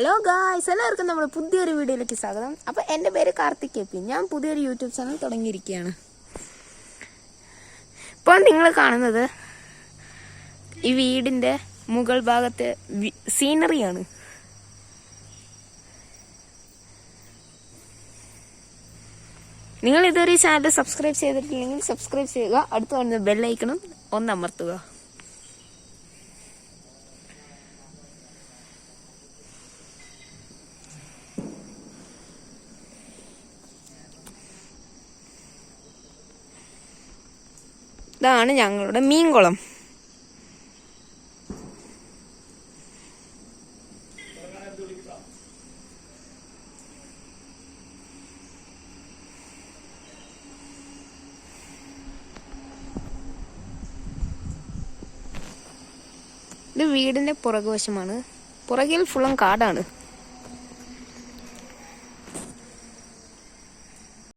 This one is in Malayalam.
ഹലോ ഗായ്സ്, എല്ലാവർക്കും നമ്മുടെ പുതിയൊരു വീഡിയോയിലേക്ക് സ്വാഗതം. അപ്പോൾ എൻ്റെ പേര് കാർത്തിക് കെ പി. ഞാൻ പുതിയൊരു യൂട്യൂബ് ചാനൽ തുടങ്ങിയിരിക്കുകയാണ്. ഇപ്പോൾ നിങ്ങൾ കാണുന്നത് ഈ വീടിൻ്റെ മുകൾ ഭാഗത്തെ സീനറിയാണ്. നിങ്ങൾ ഇതുവരെ ഈ ചാനൽ സബ്സ്ക്രൈബ് ചെയ്തിട്ടില്ലെങ്കിൽ സബ്സ്ക്രൈബ് ചെയ്യുക. അടുത്ത് കാണുന്ന ബെല്ലൈക്കണും ഒന്ന് അമർത്തുക. ഇതാണ് ഞങ്ങളുടെ മീൻകുളം. ഇത് വീടിന്റെ പുറകുവശമാണ്. പുറകിൽ ഫുള്ളും കാടാണ്.